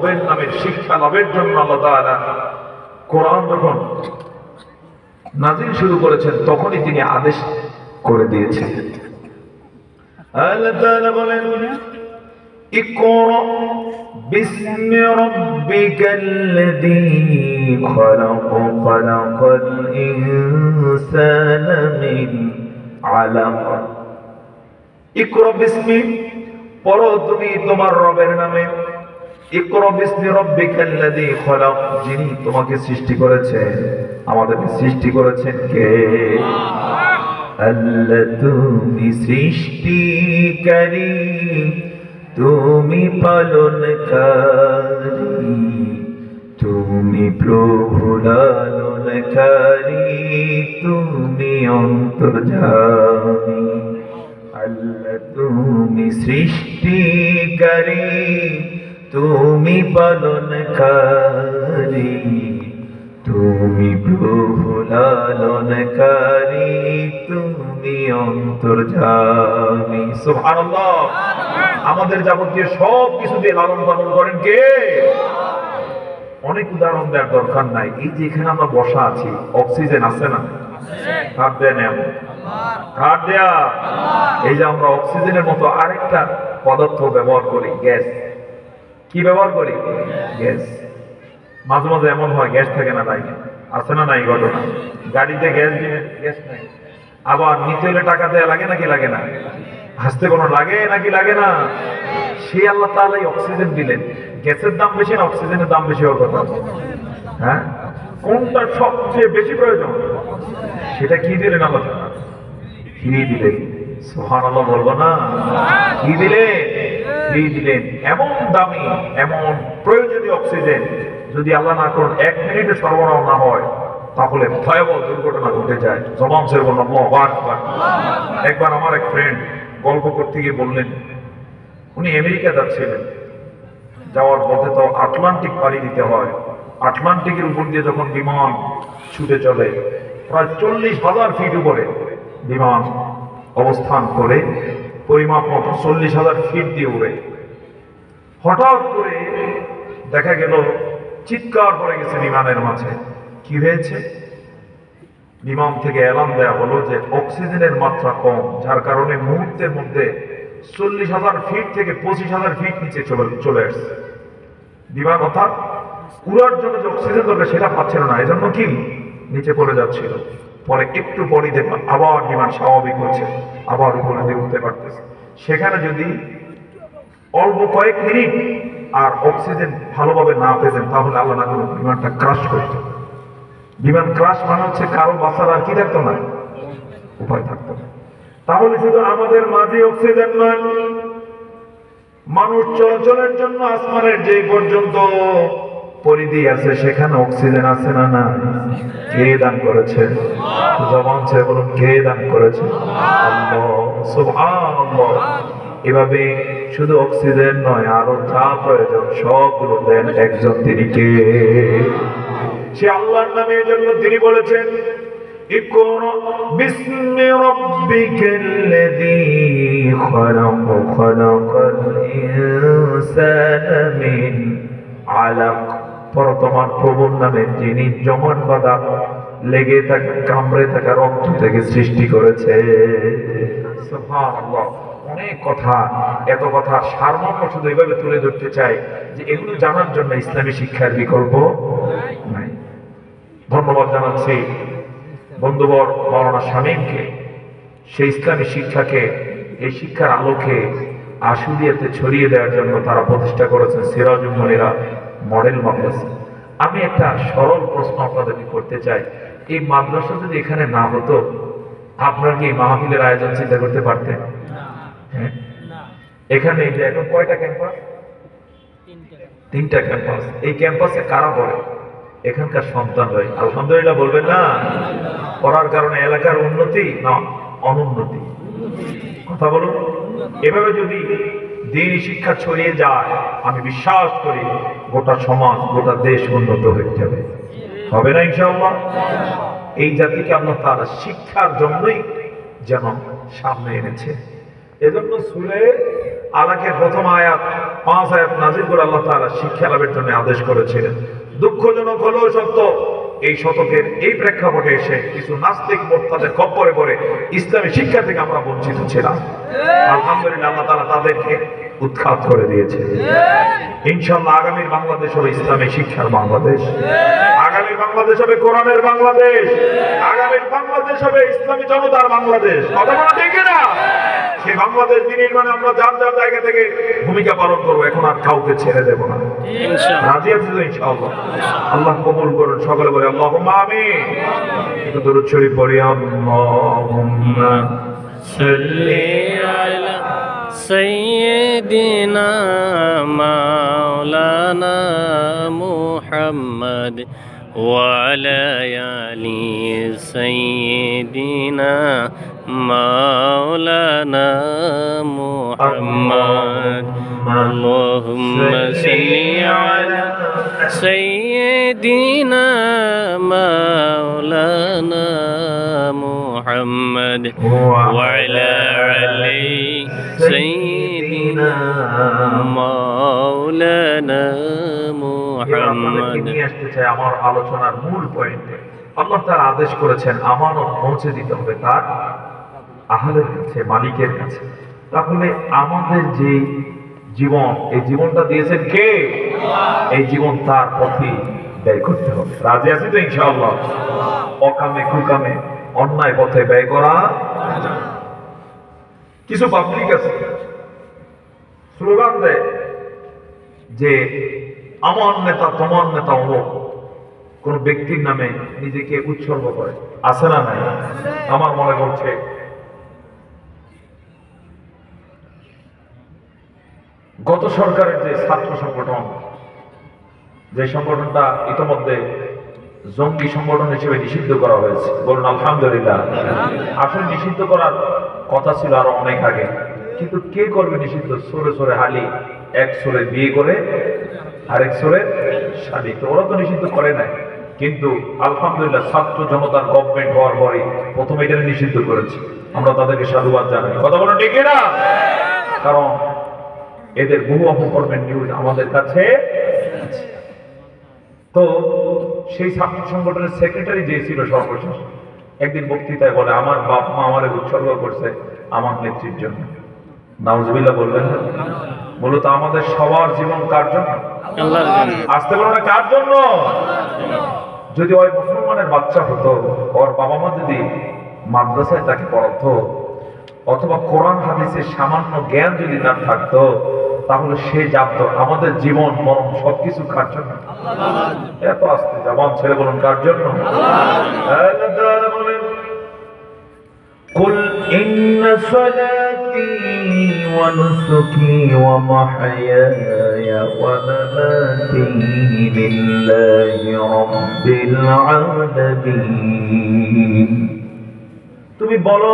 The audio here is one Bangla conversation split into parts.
রবের নামের শিক্ষা লাভের জন্য আল্লাহ তাআলা কোরআন যখন নাযিল শুরু করেছেন তখনই তিনি আদেশ করে দিয়েছেন। আল্লাহ তাআলা বলেন ইকরা বিসমি রাব্বিকাল্লাযী খলাক খলাকাল ইনসানা মিন আলাক। ইকরা বিসমি, পড়ো তুমি তোমার রবের নামে। ইকরা বিসমি রাব্বিকাল্লাযী খলাক, যিনি তোমাকে সৃষ্টি করেছেন, আমাদেরকে সৃষ্টি করেছেন কে? আল্লাহ তুমি সৃষ্টিকারী, তুমি পালনকারী, তুমি প্রভু লালনকারী, তুমি অন্তর্যামী। আল্লাহ তুমি সৃষ্টিকারী, তুমি পালনকারী, তুমি প্রভু লালনকারী, তুমি অন্তর্যামী। সুবহানাল্লাহ। আমাদের যাবতীয় সব কিছু দিয়ে লালন পালন করেন কে? অনেক উদাহরণ দেওয়ার দরকার নাই। এই যে এখানে আমরা বসা আছি, অক্সিজেন আছে না? কার দেয়া নেই? কার দেয়া? এই যে আমরা অক্সিজেনের মতো আরেকটা পদার্থ ব্যবহার করি, গ্যাস। কি ব্যবহার করি? গ্যাস। মাঝে মাঝে এমন হয় গ্যাস থাকে না, নাই আছে না? নাই ঘটনা। গাড়িতে গ্যাস দিয়ে গ্যাস নাই, আবার নিতে হলে টাকা দেয়া লাগে নাকি লাগে না? হাসতে কোনো লাগে নাকি লাগে না? সে আল্লাহ তাআলা অক্সিজেন দিলেন। গ্যাসের দাম বেশি না অক্সিজেনের দাম বেশি হওয়ার কথা? হ্যাঁ, কোনটা সবচেয়ে বেশি প্রয়োজন? সেটা কি দিলেন আল্লাহ তাআলা? কি দিলেন? সুবহানাল্লাহ বলবো না? কি দিলেন? কি দিলেন? এমন দামি, এমন প্রয়োজনীয় অক্সিজেন, যদি আল্লাহ না করুন 1 মিনিটে সরবরাহ না হয় তাহলে ভয়াবহ দুর্ঘটনা ঘটে যায়। জবান ছেড়ে বললাম আল্লাহু আকবার। একবার আমার এক ফ্রেন্ড গল্প করতে গিয়ে বললেন, উনি আমেরিকা যাচ্ছিলেন, যাওয়ার পথে তো আটলান্টিক পাড়ি দিতে হয়। আটলান্টিকের উপর দিয়ে যখন বিমান ছুটে চলে, প্রায় 40,000 ফিট উপরে বিমান অবস্থান করে, পরিমাপ মতো 40,000 ফিট দিয়ে উড়ে। হঠাৎ করে দেখা গেল চিৎকার করে গেছে বিমানের মাঝে। কি হয়েছে? বিমান থেকে এলান দেয়া হলো যে অক্সিজেনের মাত্রা কম, যার কারণে মুহূর্তের মধ্যে 40,000 ফিট থেকে 25,000 ফিট নিচে চলে আসছে বিমান। অর্থাৎ উড়ার জন্য যে অক্সিজেন দরকার সেটা পাচ্ছিল না, এজন্য কি নিচে পড়ে যাচ্ছিল। পরে একটু পরে দেখলাম আবার বিমান স্বাভাবিক হচ্ছে, আবার উপরে দিয়ে উঠতে পারতেছে। সেখানে যদি অল্প কয়েক মিনিট আর অক্সিজেন ভালোভাবে না পেতেন তাহলে আল্লাহ না করুন বিমানটা ক্রাশ করত। বিমান ক্রাশ মানে হচ্ছে কারো বাঁচার আর কি থাকতো না, উপায় থাকতো না। তাহলে শুধু আমাদের মাঝে অক্সিজেন নয়, মানুষ চলাচলের জন্য আসমানের যে পর্যন্ত পরিধি আছে সেখানে অক্সিজেন আছে না? না। কে দান করেছে? জবান ছেড়ে বলুন, কে দান করেছে? আল্লাহ। সুবহানাল্লাহ। এভাবে শুধু অক্সিজেন নয়, আরো যা প্রয়োজন সবগুলো দেন একজন, তিনি কে? সে আল্লাহর নামে। এজন্য তিনি বলেছেন ইকরা বিসমি রাব্বিকাল্লাযী খলাক খলাকাল ইনসানা মিন আলাক। পড়ো তোমার প্রভুর নামে, যিনি জমাট বাঁধা লেগে থাকা কামড়ে থাকা রক্ত থেকে সৃষ্টি করেছে। সুবহানাল্লাহ। অনেক কথা, এত কথা সারমর্ম শুধু এইভাবে তুলে ধরতে চাই যে এগুলো জানার জন্য ইসলামী শিক্ষার বিকল্প নাই। ধন্যবাদ জানাচ্ছি বন্ধুবর মাওলানা শামীমকে, সেই ইসলামী শিক্ষাকে, এই শিক্ষার আলোকে আশুলিয়াতে ছড়িয়ে দেওয়ার জন্য তারা প্রতিষ্ঠা করেছেন সিরাজুল মুনিরা মডেল মাদ্রাসা। আমি একটা সরল প্রশ্ন আপনাদেরকে করতে চাই, এই মাদ্রাসা যদি এখানে না হতো আপনার কি মাহফিলের আয়োজন চিন্তা করতে পারতেন? হ্যাঁ, এখানে এখন কয়টা ক্যাম্পাস? 3টা ক্যাম্পাস। এই ক্যাম্পাসে কারা পড়ে? এখানকার সন্তান হয়। আলহামদুলিল্লাহ বলবেন না? পড়ার কারণে এলাকার উন্নতি না অনুন্নতি? কথা বলুন। এভাবে যদি দ্বীনি শিক্ষা ছড়িয়ে যায়, আমি বিশ্বাস করি গোটা সমাজ, গোটা দেশ উন্নত হয়ে যাবে। হবে না ইনশাআল্লাহ? এই জাতিকে আল্লাহ তাআলা শিক্ষার জন্যই যেন সামনে এনেছে। এজন্য সূরা আলাকের প্রথম আয়াত 5 আয়াত নাযিল করে আল্লাহ তাআলা শিক্ষা লাভের জন্য আদেশ করেছিলেন। দুঃখজনক হলেও সত্য, এই শতকের এই প্রেক্ষাপটে এসে কিছু নাস্তিক মোরতাদের খপ্পরে পড়ে ইসলামী শিক্ষা থেকে আমরা বঞ্চিত ছিলাম। আলহামদুলিল্লাহ আল্লাহ তাআলা তাদেরকে উৎখাত করে দিয়েছে। ইনশাআল্লাহ আগামীর বাংলাদেশ হবে ইসলামী শিক্ষার বাংলাদেশ, আগামীর বাংলাদেশ হবে কোরআনের বাংলাদেশ, আগামীর বাংলাদেশ হবে ইসলামী জনতার বাংলাদেশ। কথা বলা ঠিক না? সেই বাংলাদেশ বিনির্মাণে আমরা যার যার জায়গা থেকে ভূমিকা পালন করবো, এখন আর কাউকে ছেড়ে দেব না। রাজি আছি তো ইনশাআল্লাহ? আল্লাহ কবুল করুন। সকলে বলে আল্লাহুম্মা আমিন। একটু দরুদ শরীফ পড়ি। আল্লাহুম্মা সাল্লি আলা সাইয়্যিদিনা মাওলানা মুহাম্মদ ওয়া আলা আলি সাইয়্যিদিনা মাওলানা মুহাম্মদ। আল্লাহুম্মা সাল্লি আলা সাইয়্যিদিনা মাওলানা মুহাম্মদ ওয়া আলা আলি সাইয়্যিদিনা মাওলানা মুহাম্মদ। নিয়ে আসতে চাই আমার আলোচনার মূল পয়েন্টে। আল্লাহ তাআলা আদেশ করেছেন আমানত পৌঁছে দিতে হবে তার আহলের কাছে, মালিকের কাছে। তাহলে আমাদের যে জীবন, এই জীবনটা দিয়েছেন কে? এই জীবন তার পথে ব্যয় করতে হবে। রাজি আছি তো ইনশাআল্লাহ? অকামে কুকামে অন্যায় পথে ব্যয় করা। কিছু পাবলিক আছে স্লোগান দেয় যে আমার নেতা তোমার নেতা অমুক, কোন ব্যক্তির নামে নিজেকে উৎসর্গ করে। আছে না নাই? আমার মনে করছে গত সরকারের যে ছাত্র সংগঠন, যে সংগঠনটা ইতোমধ্যে জঙ্গি সংগঠন হিসেবে নিষিদ্ধ করা হয়েছে, বলুন আলহামদুলিল্লাহ। আসলে নিষিদ্ধ করার কথা ছিল আরো অনেক আগে, কিন্তু কে করবে নিষিদ্ধ? সরে সরে হালি, এক সরে বিয়ে করে আরেক সরে শাদী। তো ওরা তো নিষিদ্ধ করে নাই, কিন্তু আলহামদুলিল্লাহ ছাত্র জনতার গভর্নমেন্ট হওয়ার পরে প্রথম এটা নিষিদ্ধ করেছে। আমরা তাদেরকে সাধুবাদ জানাই। কথা বলো ঠিক না? কারণ এদের বহু অপকর্মের নিউজ আমাদের কাছে আছে। তো সেই ছাত্র সংগঠনের সেক্রেটারি যে ছিল সর্বশেষ, একদিন বক্তৃতায় বলে আমার বাপ মা আমারে উৎসর্গ করছে আমার নেত্রীর জন্য। নাউজুবিল্লাহ বলবেন না? মূলত আমাদের সবার জীবন কার জন্য? আল্লাহর জন্য। আসতে বলো না কার জন্য? যদি ওই মুসলমানের বাচ্চা হতো, ওর বাবা মা যদি মাদ্রাসায় তাকে পড়াতো, অথবা কোরআন হাদিসের সামান্য জ্ঞান যদি তার থাকতো, তাহলে সে জানতো আমাদের জীবন মরণ সবকিছু কার জন্য? এত আস্তে জবান ছেড়ে বলুন কার জন্য? বলেন কুল ইন্না সালাতি ওয়া নুসুকি ওয়া মাহইয়ায়া ওয়া মামাতি লিল্লাহি রাব্বিল আলামিন। তুমি বলো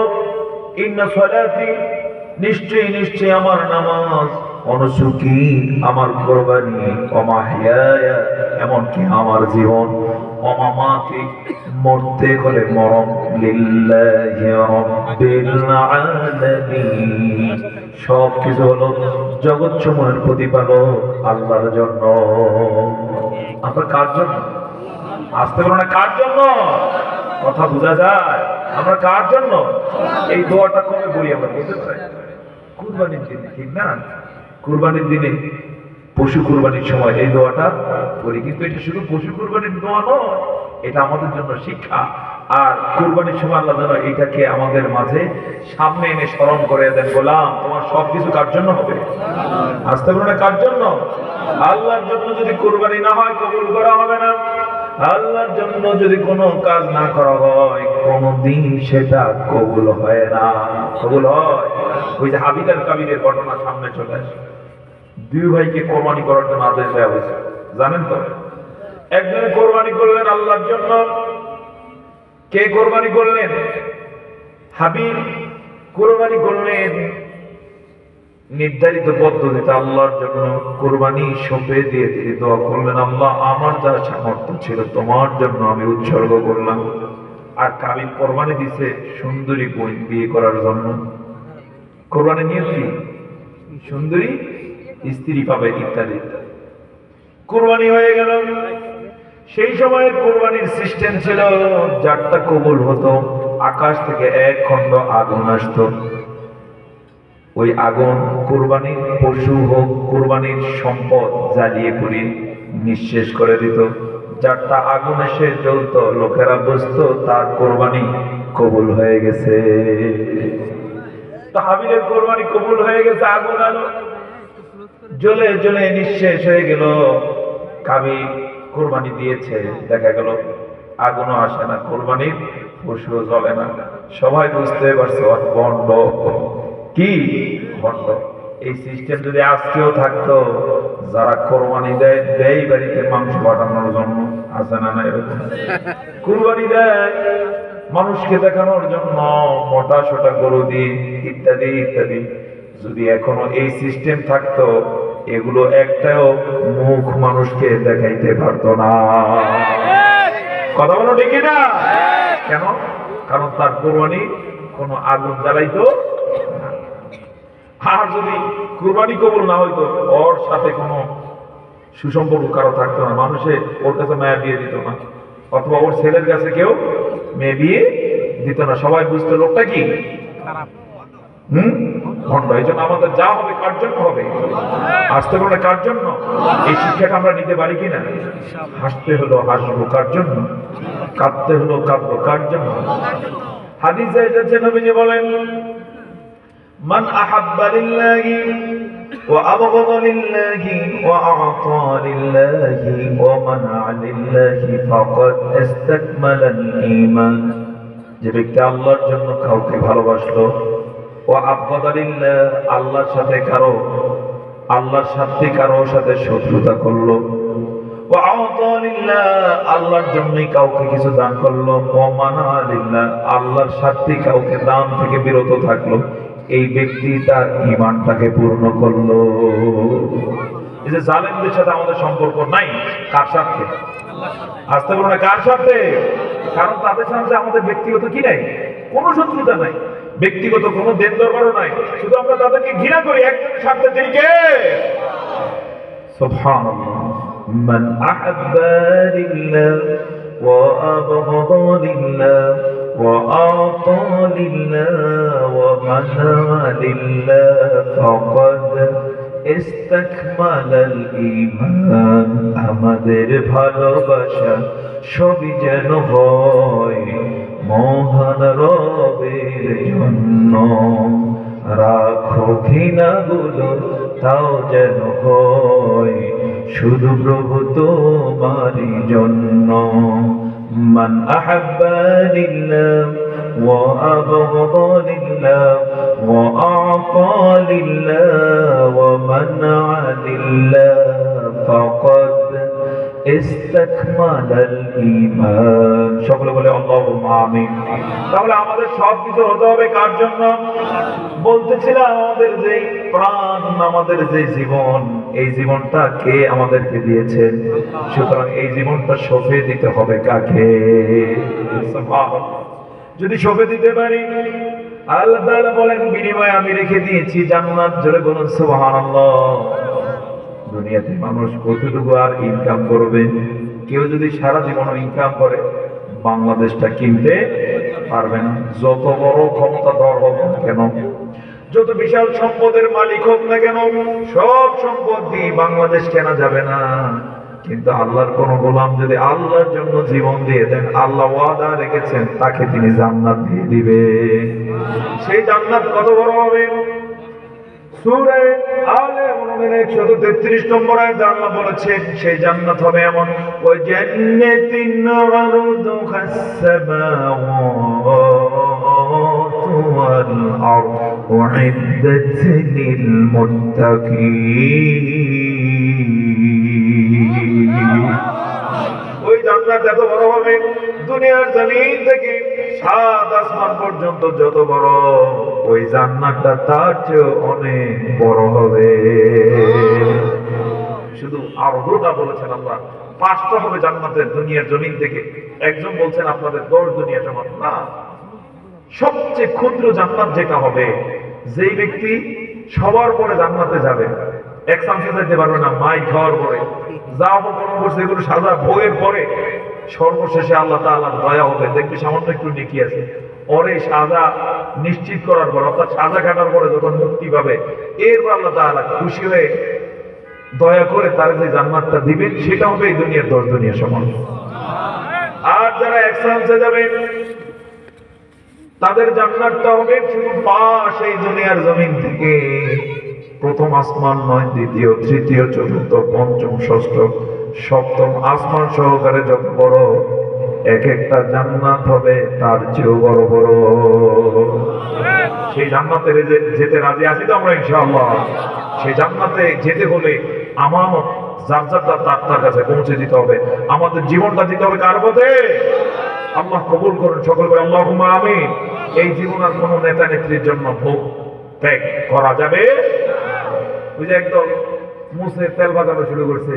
ইন্না সালাতি, নিশ্চয়ই নিশ্চয়ই আমার নামাজ, অনুসুকি আমার কুরবানি, ওয়া মাহইয়ায়া এমনকি আমার জীবন, ওয়া মামাতি মরতে হলে মরণ, লিল্লাহি রাব্বিল আলামিন সব কিছু হলো জগৎ সমূহের প্রতিপালক আল্লাহর জন্য। আমরা কার জন্য? আসতে বলো না কার জন্য? কথা বোঝা যায়? আমরা কার জন্য? এই দোয়াটা কবে বলি আমরা বলতে পারি? কুরবানির দিনে, ঠিক না? কুরবানির দিনে, পশু কুরবানির সময় এই দোয়াটা বলি। কিন্তু এটা শুধু পশু কুরবানির দোয়া নয়, এটা আমাদের জন্য শিক্ষা। আর কুরবানির সময় আল্লাহ যেন এটাকে আমাদের মাঝে সামনে এনে স্মরণ করে দেন, গোলাম তোমার সবকিছু কার জন্য হবে? আসতে পারো না কার জন্য? আল্লাহর জন্য যদি কুরবানি না হয় কবুল করা হবে না। আল্লাহর জন্য যদি কোনো কাজ না করা হয় কোনদিন সেটা কবুল হয় না। কবুল হয়? ওই যে হাবিল আর কাবিলের ঘটনা সামনে চলে আসে। দুই ভাইকে কোরবানি করার জন্য আদেশ দেওয়া হয়েছে, জানেন তো? একজনে কোরবানি করলেন আল্লাহর জন্য। কে কোরবানি করলেন? হাবিল কোরবানি করলেন নির্ধারিত পদ্ধতিতে আল্লাহর জন্য। কোরবানি সঁপে দিয়ে দিয়ে দোয়া করলেন, আল্লাহ আমার যা সামর্থ্য ছিল তোমার জন্য আমি উৎসর্গ করলাম। আর কাবিল কোরবানি দিছে সুন্দরী বোন বিয়ে করার জন্য। কোরবানি নিয়ে কি সুন্দরী স্ত্রী পাবে ইত্যাদি ইত্যাদি। কুরবানি হয়ে গেল। সেই সময়ের কুরবানির সিস্টেম ছিল, যারটা কবুল হতো আকাশ থেকে এক খণ্ড আগুন আসতো। ওই আগুন কুরবানির পশু হোক, কুরবানির সম্পদ জ্বালিয়ে পুড়িয়ে নিঃশেষ করে দিত। যারটা আগুন এসে জ্বলতো, লোকেরা বুঝতো তার কোরবানি কবুল হয়ে গেছে। তো হাবিলের কোরবানি কবুল হয়ে গেছে, আগুন আলো জ্বলে জ্বলে নিঃশেষ হয়ে গেল। কাবিল কোরবানি দিয়েছে, দেখা গেল আগুনও আসে না, কোরবানির পশুও জ্বলে না। সবাই বুঝতে পারছে ভণ্ড। কি ভণ্ড? এই সিস্টেম যদি আজকেও থাকতো, যারা কোরবানি দেয় দেয় বাড়িতে মাংস পাঠানোর জন্য, আছে না না এরকম? কুরবানি দেয় মানুষকে দেখানোর জন্য, মোটা সোটা গরু দিয়ে ইত্যাদি ইত্যাদি। যদি এখনো এই সিস্টেম থাকতো, এগুলো একটাও মুখ মানুষকে দেখাইতে পারতো না। কথা বলো ঠিক না? কেন? কারণ তার কোরবানি কোনো আগুন জ্বালাইতো না। আর যদি কুরবানি কবুল না হইতো, ওর সাথে কোনো সুসম্পর্ক কারো থাকতো না, মানুষে ওর কাছে মেয়ে বিয়ে দিত না, অথবা ওর ছেলের কাছে কেউ মেয়ে বিয়ে দিত না। সবাই বুঝতো লোকটা কি ভণ্ড। এই জন্য আমাদের যা হবে কার জন্য হবে? আসতে পারে কার জন্য? এই শিক্ষাটা আমরা নিতে পারি কিনা? হাসতে হলো হাসবো কার জন্য? কাঁদতে হলো কাঁদবো কার জন্য? হাদিসে এসেছে, নবীজি বলেন, মান আহাব্বা লিল্লাহি ওয়া আবগাদা লিল্লাহি ওয়া আ'তা লিল্লাহি ওয়া মানআ লিল্লাহি ফাকাদ ইসতাকমালাল ঈমান। যে ব্যক্তি আল্লাহর জন্য কাউকে ভালোবাসলো, ওয়া আবগাদা লিল্লাহ, আল্লাহর সাথে কারো সাথে শত্রুতা করলো, ওয়া আ'তা লিল্লাহ, আল্লাহর জন্যই কাউকে কিছু দান করলো, ওয়া মানআ লিল্লাহ, আল্লাহর সাথে কাউকে দান থেকে বিরত থাকলো, এই ব্যক্তি তার ঈমানটাকে পূর্ণ করলো। এই যে জালেমদের সাথে আমাদের সম্পর্ক নাই, কার সাথে? আসতে বলো না, কার সাথে? কারণ তাদের সাথে আমাদের ব্যক্তিগত কি নাই? কোনো শত্রুতা নাই, ব্যক্তিগত কোনো দেন দরবারও নাই। শুধু আমরা তাদেরকে ঘৃণা করি একজনের স্বার্থে। তিনি কে? সুবহানাল্লাহ। মান আহাব্বা লিল্লাহ ওয়া আবগাদা লিল্লাহ ওয়া আ'তা লিল্লাহ ওয়া মানআ লিল্লাহ ফাকাদ ইসতাকমালাল ঈমান। আমাদের ভালোবাসা সবই যেন হয় মহান রবের জন্য, রাখো ঘৃণাগুলো তাও যেন হয় শুধু প্রভু তোমারই জন্য। মান আহাব্বা লিল্লাহ ওয়া আবগাদা লিল্লাহ ওয়া আ'তা লিল্লাহ ওয়া মানআ লিল্লাহ ফাকাদ ইসতাকমালাল ঈমান। সকলে বলে আল্লাহুম্মা আমিন। তাহলে আমাদের সব কিছু হতে হবে কার জন্য? বলতেছিলাম, আমাদের যে প্রাণ, আমাদের যে জীবন, এই জীবনটা কে আমাদেরকে দিয়েছেন? সুতরাং এই জীবনটা সঁপে দিতে হবে কাকে? যদি সঁপে দিতে পারি, আল্লাহ তাআলা বলেন, বিনিময়ে আমি রেখে দিয়েছি জান্নাত। জোরে বলুন সুবহানাল্লাহ। দুনিয়াতে মানুষ কতটুকু আর ইনকাম করবে? কেউ যদি সারা জীবন ইনকাম করে, বাংলাদেশটা কিনতে পারবে না। যত বড় ক্ষমতাধর হোক না কেন, যত বিশাল সম্পদের মালিক হোক না কেন, সব সম্পদ দিয়ে বাংলাদেশ কেনা যাবে না। কিন্তু আল্লাহর কোন গোলাম যদি আল্লাহর জন্য জীবন দিয়ে দেন, আল্লাহ ওয়াদা রেখেছেন তাকে তিনি জান্নাত দিয়ে দিবে। সেই জান্নাত কত বড় হবে? সূরা আলে ইমরানের 133 নম্বর আয়াতে আল্লাহ বলেছেন, সেই জান্নাত হবে এমন, ওয়া জান্নাতিন আরদুহাস সামাওয়াতু ওয়াল আরদ উইদ্দাত লিল মুত্তাকিন। ওই জান্নাত এত বড় হবে, দুনিয়ার জমিন থেকে 7 আসমান পর্যন্ত যত বড়, ওই জান্নাতটা তার চেয়ে অনেক বড় হবে। শুধু আরদটা বলেছেন আল্লাহ, 5টা হবে জান্নাতের দুনিয়ার জমিন থেকে। একজন বলছেন আপনাদের 10 দুনিয়া সমান না। সবচেয়ে ক্ষুদ্র জান্নাত যেটা হবে, যেই ব্যক্তি সবার পরে জান্নাতে যাবে, এক চান্সে যেতে পারবে না, মাই খাওয়ার পরে যা অপকর্ম করছে এগুলো সাজা ভোগের পরে সর্বশেষে আল্লাহ তাআলার দয়া হবে, দেখবে সামান্য একটু নেকি আছে, ওরে সাজা নিশ্চিত করার পর অর্থাৎ সাজা কাটার পরে যখন মুক্তি পাবে, এরপর আল্লাহ তাআলা খুশি হয়ে দয়া করে তার যে জান্নাতটা দিবেন সেটা হবে এই দুনিয়ার 10 দুনিয়া সমান। আর যারা এক চান্সে যাবে তাদের জান্নাতটা হবে শুধু পাশ এই দুনিয়ার জমিন থেকে, প্রথম আসমান নয়, দ্বিতীয়, তৃতীয়, চতুর্থ, পঞ্চম, ষষ্ঠ, সপ্তম আসমান সহকারে যত বড় এক একটা জান্নাত হবে তার চেয়েও বড় বড়। সেই জান্নাতে যেতে রাজি আছি তো আমরা ইনশাআল্লাহ? সেই জান্নাতে যেতে হলে আমার যার তার কাছে পৌঁছে দিতে হবে, আমাদের জীবনটা দিতে হবে কার পথে? আল্লাহ কবুল করুন সকল করে আল্লাহুম্মা আমিন। এই জীবন আর কোন নেতা নেত্রীর জন্য ভোগ ত্যাগ করা যাবে? ওই যে একদম মুছে তেল বাজানো শুরু করছে,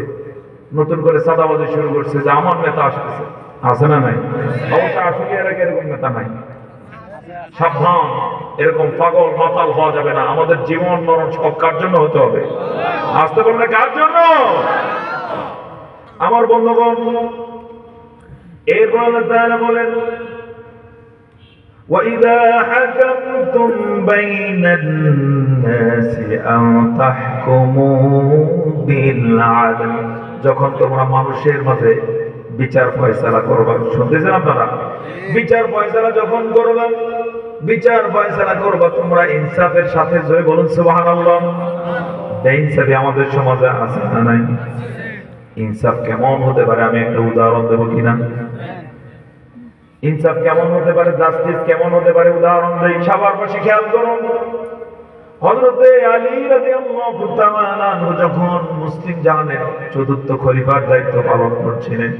নতুন করে সাদাবাজি শুরু করছে যে আমার নেতা আসতেছে, আছে না নাই? অবশ্য আসলে এরকম নেতা নাই। সাবধান, এরকম পাগল মাতাল হওয়া যাবে না। আমাদের জীবন মরণ সব কার জন্য হতে হবে? আসতে পারলে কার জন্য? আমার বন্ধুগণ, এরপর আল্লাহ তাআলা বলেন وَإِذَا حَكَمْتُمْ بَيْنَ النَّاسِ أَن تَحْكُمُوا بِالْعَدْلِ, যখন তোমরা মানুষের মাঝে বিচার ফয়সালা করবা, শুনতেছেন আপনারা? বিচার ফয়সালা যখন করবা, বিচার ফয়সালা করবা তোমরা ইনসাফের সাথে, জয় বলুন সুবহানাল্লাহ। বেইনসাফি আমাদের সমাজে আছে না নাই? ইনসাফ কেমন হতে পারে আমি একটা উদাহরণ দেব কিনা? ইনসাফ কেমন হতে পারে, জাস্টিস কেমন হতে পারে উদাহরণ দেই। সবার পাশে খেয়াল করুন, হযরতে আলী রাদিয়াল্লাহু তাআলা আনহু যখন মুসলিম জাহানের চতুর্থ খলিফার দায়িত্ব পালন করছিলেন,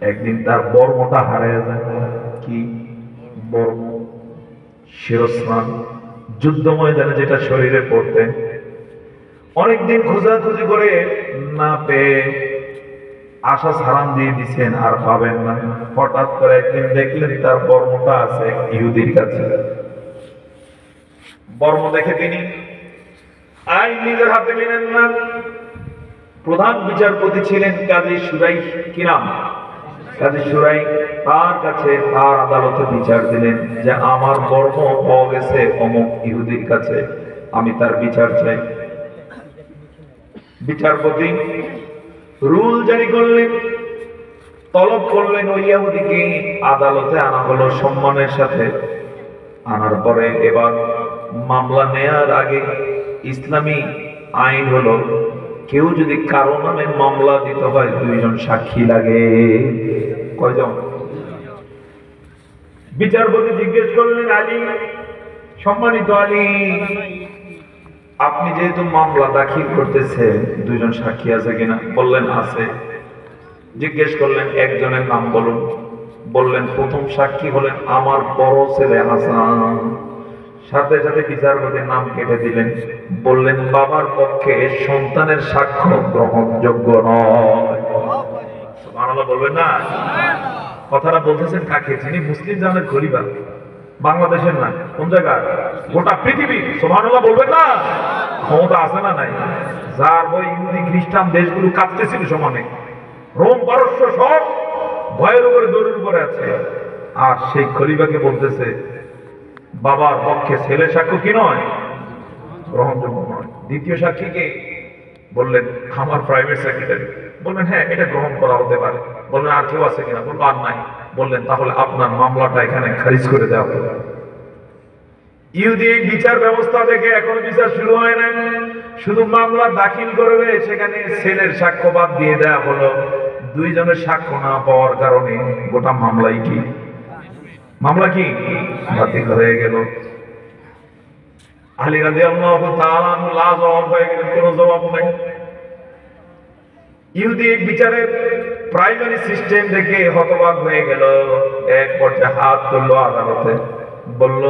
একদিন তার বর্মটা হারিয়ে যায়। কি বর্ম? শিরস্ত্রাণ, যুদ্ধ ময়দানে যেটা শরীরে পড়তেন। অনেকদিন খোঁজাখুঁজি করে না পেয়ে আশা সারান দিয়ে দিচ্ছেন, আর পাবেন না। হঠাৎ করে একদিন দেখলেন তার বর্মটা আছে ইহুদির কাছে। বর্ম দেখে তিনি আইন নিজের হাতে নিলেন না। প্রধান বিচারপতি ছিলেন কাজী সুরাই, কি নাম? কাজী সুরাই। তার কাছে তার আদালতে বিচার দিলেন যে আমার বর্ম পাওয়া গেছে অমুক ইহুদির কাছে, আমি তার বিচার চাই। বিচারপতি রুল জারি করলেন, তলব করলেন ওই ইহুদিকে আদালতে আনা হলো সম্মানের সাথে। আনার পরে এবার মামলা নেয়ার আগে ইসলামী আইন হলো কেউ যদি কারো নামে মামলা দিতে হয় 2 জন সাক্ষী লাগে। কয়জন? বিচারপতি জিজ্ঞেস করলেন, আলী, সম্মানিত আলী, আপনি যেহেতু মামলা দাখিল করতেছেন 2 জন সাক্ষী আছে কিনা? বললেন আছে। জিজ্ঞেস করলেন একজনের নাম বলুন। বললেন প্রথম সাক্ষী হলেন আমার বড় ছেলে হাসান। সাথে সাথে বিচারপতির নাম কেটে দিলেন, বললেন বাবার পক্ষে সন্তানের সাক্ষ্য গ্রহণযোগ্য নয়। সুবহানাল্লাহ বলবেন না? কথাটা বলতেছেন কাকে? যিনি মুসলিম জাহানের খলিফা, বাংলাদেশের না, কোন জায়গায়? গোটা পৃথিবী। সুবহানাল্লাহ বলবেন না? ক্ষমতা আছে না নাই? যার ওই ইহুদি খ্রিস্টান দেশগুলো কাঁপতেছিল সমানে, রোম পারস্য সব ভয়ের উপরে দৌড়ের উপরে আছে, আর সেই খলিফাকে বলতেছে বাবার পক্ষে ছেলে সাক্ষ্য কি নয়? গ্রহণযোগ্য নয়। দ্বিতীয় সাক্ষীকে বললেন আমার প্রাইভেট সেক্রেটারি। বললেন হ্যাঁ, এটা গ্রহণ করা হতে পারে। বললেন আর কেউ আছে কিনা? বললো আর নাই। বললেন তাহলে আপনার মামলাটা এখানে খারিজ করে দেওয়া হবে। ইহুদি বিচার ব্যবস্থা দেখে এখনো বিচার শুরু হয় না, শুধু মামলা দাখিল করবে, সেখানে ছেলের সাক্ষ্য বাদ দিয়ে দেওয়া হলো। 2 জনের সাক্ষ্য না পাওয়ার কারণে গোটা মামলাই কি বাতিল হয়ে গেল। আলী রাদিয়াল্লাহু তাআলা লাজবাব হয়ে গেলেন, কোনো জবাব নাই। ইহুদি বিচারের প্রাইমারি সিস্টেম দেখে হতবাক হয়ে গেল। এক পর্যায়ে হাত তুললো আদালতে, বলল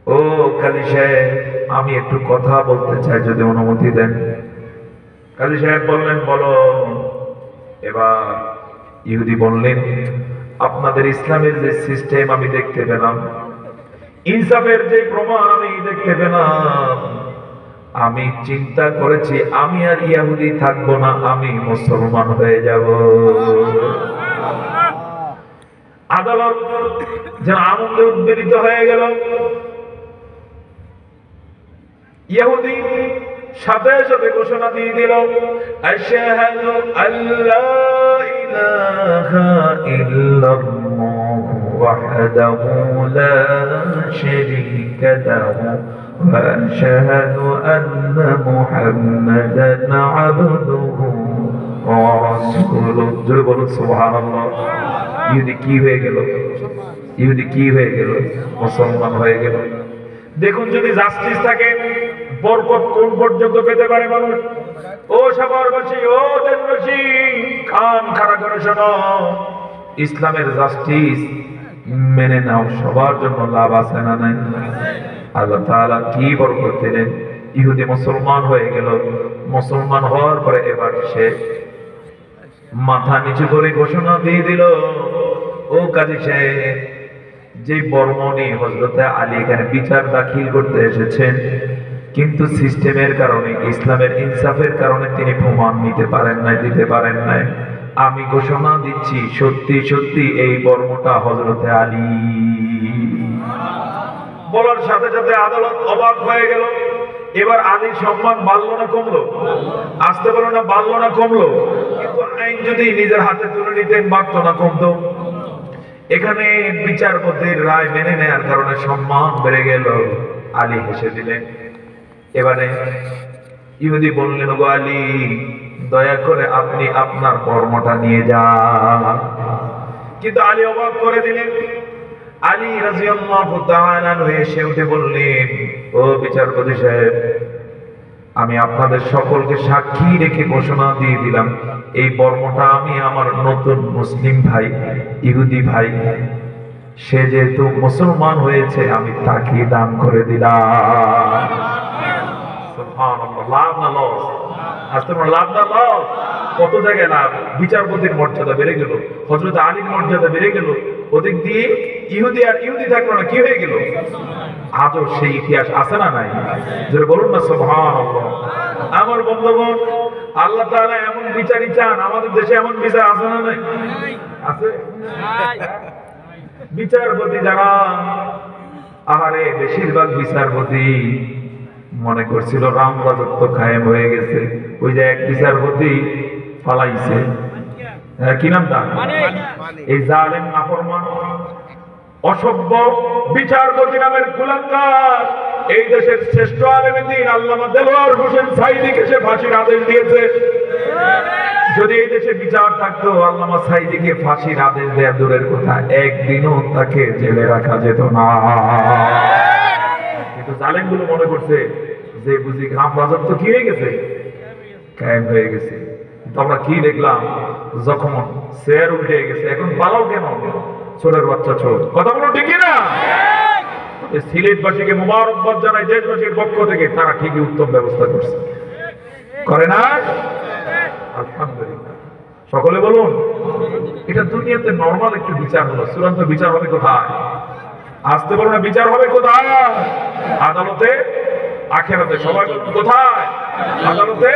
ও কাজী সাহেব, আমি একটু কথা বলতে চাই, যদি অনুমতি দেন। কাজী সাহেব বললেন বলো। এবার ইহুদি বললেন আপনাদের ইসলামের যে সিস্টেম আমি দেখতে পেলাম, ইনসাফের যে প্রমাণ আমি দেখতে পেলাম, আমি চিন্তা করেছি আমি আর ইহুদি থাকবো না, আমি মুসলমান হয়ে যাব। আদালত যেন আনন্দে উদ্বেলিত হয়ে গেল। ইহুদি সাথে সাথে ঘোষণা দিয়ে দিল, আশহাদু আল্লা ইলাহা ইল্লাল্লাহু ওয়াহদাহু লা শারীকা লাহু ওয়া আশহাদু আন্না মুহাম্মাদান আবদুহু ওয়া রাসূলুহু। জোরে বলুন সুবহানাল্লাহ। ইহুদি কি হয়ে গেল? ইহুদি কি হয়ে গেল? মুসলমান হয়ে গেল। দেখুন, যদি জাস্টিস থাকে, বরকত কোন পর্যন্ত পেতে পারে মানুষ? ও শহরবাসী, ও দেশবাসী, কান খাড়া করে শোনো, ইসলামের জাস্টিস মেনে নাও, সবার জন্য লাভ আছে না নাই? আল্লাহ তাআলা কি বরকত দিলেন, ইহুদি মুসলমান হয়ে গেল। মুসলমান হওয়ার পরে এবার সে মাথা নিচু করে ঘোষণা দিয়ে দিল, ও কাজী সাহেব, যে বর্মণি হযরতে আলী এখানে বিচার দাখিল করতে এসেছেন, কিন্তু সিস্টেমের কারণে, ইসলামের ইনসাফের কারণে তিনি প্রমাণ নিতে পারেন নাই, দিতে পারেন নাই। আমি ঘোষণা দিচ্ছি, সত্যি সত্যি এই বর্মটা হযরতে আলী। বলার সাথে সাথে আদালত অবাক হয়ে গেল। এবার আলীর সম্মান বাড়লো না কমলো? আসতে পারলো না, বাড়লো না কমলো? কিন্তু আইন যদি নিজের হাতে তুলে নিতেন, বাড়তো না কমতো? এখানে বিচারপতির রায় মেনে নেয়ার কারণে সম্মান বেড়ে গেল। আলী হেসে দিলেন। এবারে ইহুদি বললেন, গো আলী, দয়া করে আপনি আপনার কর্মটা নিয়ে যান। কিন্তু আলী অবাক করে দিলেন। আলী রাদিয়াল্লাহু তাআলা এসে উঠে বললেন, ও বিচারপতি সাহেব, আমি আপনাদের সকলকে সাক্ষী রেখে ঘোষণা দিয়ে দিলাম, এই বর্মটা আমি আমার নতুন মুসলিম ভাই, ইহুদি ভাই, সে যেহেতু মুসলমান হয়েছে, আমি তাকে দান করে দিলাম। সুবহানাল্লাহ। লাভ না লস? আসতে পারো, লাভ না লস? কত জায়গায় লাভ। বিচারপতির মর্যাদা বেড়ে গেল, হযরত আলীর মর্যাদা বেড়ে গেল, ওদিক দিয়ে ইহুদি আর ইহুদি থাকলো না, কি হয়ে গেল? আজও সেই ইতিহাস আছে না নাই? যারা বলুন না সুবহানাল্লাহ। আমার বন্ধুগণ, আল্লাহ তাআলা এমন বিচারই চান। আমাদের দেশে এমন বিচার আছে না নাই? আছে। বিচারপতি যারা, আহারে, বেশিরভাগ বিচারপতি মনে করছিল রাম রাজত্ব কায়েম হয়ে গেছে। ওই যে এক বিচারপতি পালাইছে, কি নাম তার? এই জালেম, নাফরমান, অসভ্য বিচারপতি নামের কুলাঙ্গার এই দেশের শ্রেষ্ঠ আলেম দ্বীন আল্লামা দেলোয়ার হোসেন সাঈদীকে সে ফাঁসির আদেশ দিয়েছে। যদি এই দেশে বিচার থাকতো, আল্লামা সাঈদীকে ফাঁসির আদেশ দেয়া দূরের কথা, একদিনও তাকে জেলে রাখা যেত না। কিন্তু জালেমগুলো মনে করছে যে বুঝি রাম রাজত্ব কি হয়ে গেছে, কায়েম হয়ে গেছে। কিন্তু আমরা কি দেখলাম, যখন শেয়ার উল্টে গেছে, এখন পালাও কেন? চোরের বাচ্চা চোর। কথা বলো ঠিকই না? সিলেটবাসীকে মোবারকবাদ জানাই দেশবাসীর পক্ষ থেকে, তারা ঠিকই উত্তম ব্যবস্থা করছে, করে না? আলহামদুলিল্লাহ। সকলে বলুন, এটা দুনিয়াতে নরমাল একটু বিচার হলো, চূড়ান্ত বিচার হবে কোথায়? আসতে পারো না, বিচার হবে কোথায়? আদালতে, আখেরাতে। সবাই কোথায়? আদালতে,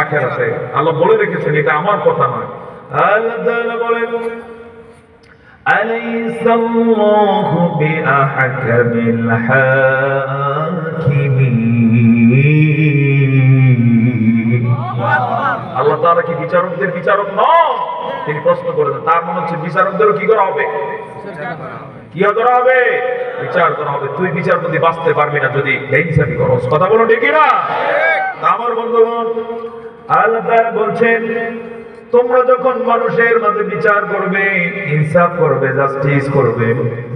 আখেরাতে। আল্লাহ বলে রেখেছেন, এটা আমার কথা নয়। আল্লাহ তাআলা বলেন, আলাইসাল্লাহু বিআহকামিল হাকিমিন। আল্লাহ তাআলা কি বিচারকদের বিচারক নন? তিনি প্রশ্ন করেছেন। তার মনে হচ্ছে বিচারকদেরও কি করা হবে? কি করা হবে? বিচার করা হবে। তুই বিচারপতি বাঁচতে পারবি না যদি বেইনসাফি করস। কথা বলো ঠিক না? আমার বন্ধুগণ, আল্লাহ তাআলা বলছেন, তোমরা যখন মানুষের মাঝে বিচার করবে, ইনসাফ করবে, জাস্টিস করবে,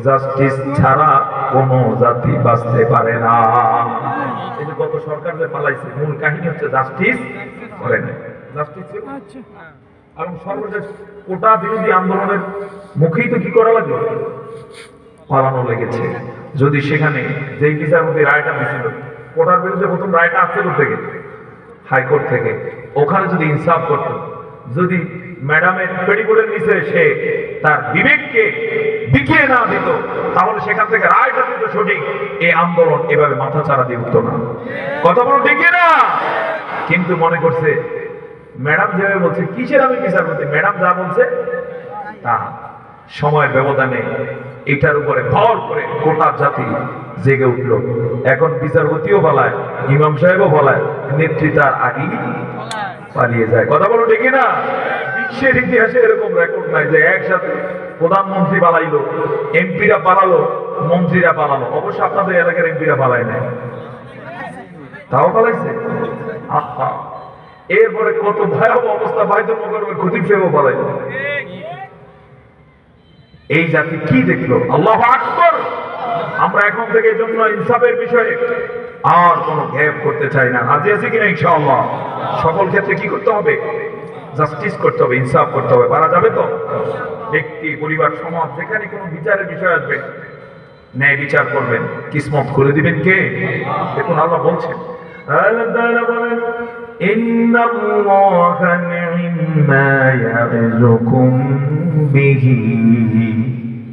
জাস্টিস ছাড়া কোন জাতি বাঁচতে পারে না। এই যে গত সরকার যে পালাইছে, মূল কাহিনী হচ্ছে জাস্টিস করে না। জাস্টিস ছিল, এবং সর্বশেষ কোটা বিরোধী আন্দোলনের মুখেই তো কি করা লাগলো? পালানো লেগেছে। যদি সেখানে যেই বিচারপতি রায়টা দিয়েছিল, কোটার বিরুদ্ধে প্রথম রায়টা আসছে থেকে হাইকোর্ট থেকে, ওখানে যদি ইনসাফ করতো, যদি ম্যাডামের পেটিকোটের নিচে সে তার বিবেককে বিকিয়ে না দিত, তাহলে সেখান থেকে রায়টা দিত সঠিক, এই আন্দোলন এভাবে মাথা চারা দিয়ে উঠতো না। কথা বলো ঠিক না? কিন্তু মনে করছে ম্যাডাম যেভাবে বলছে, কিসের আমি বিচারপতি, ম্যাডাম যা বলছে তা। সময়ের ব্যবধানে এটার উপরে ভর করে গোটা জাতি জেগে উঠল। এখন বিচারপতিও বলায়, ইমাম সাহেবও বলায়, নেতৃত্বার আগেই পালিয়ে যায়। কথা বলো ঠিক না? বিশ্বের ইতিহাসে এরকম রেকর্ড নাই যে একসাথে প্রধানমন্ত্রী পালাইলো, এমপিরা পালালো, মন্ত্রীরা পালালো। অবশ্য আপনাদের এলাকার এমপিরা পালায় নাই, তাও পালাইছে। আহা, এরপরে কত ভয়াবহ অবস্থা, বাইতুল মুকাররমের খতিব সাহেবও পালাইলো। এই জাতি কি দেখলো? আল্লাহু আকবার। আমরা এখন থেকে এই জন্য ইনসাফের বিষয়ে আর কোনো গ্যাপ করতে চাই না। রাজি আছি কিনা ইনশাআল্লাহ? সকল ক্ষেত্রে কি করতে হবে? জাস্টিস করতে হবে, ইনসাফ করতে হবে। পারা যাবে তো? ব্যক্তি, পরিবার, সমাজ, যেখানে কোনো বিচারের বিষয় আসবে, ন্যায় বিচার করবেন। কিসমত খুলে দিবেন কে? দেখুন আল্লাহ বলছেন, আল্লাহ তাআলা বলেন, ইন্নাল্লাহা নি'মা ইয়া'যুকুম বিহি।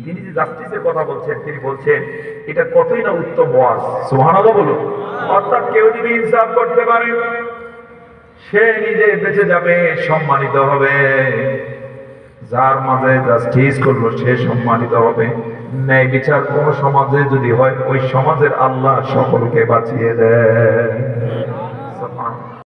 তিনি যে জাস্টিসের কথা বলছেন, তিনি বলছেন এটা কতই না উত্তম ওয়াজ। সুবহানাল্লাহ বলুন। অর্থাৎ কেউ যদি ইনসাফ করতে পারে, সে নিজে বেঁচে যাবে, সম্মানিত হবে। যার মাঝে জাস্টিস করলো সে সম্মানিত হবে। ন্যায় বিচার কোন সমাজে যদি হয়, ওই সমাজের আল্লাহ সকলকে বাঁচিয়ে দেয়।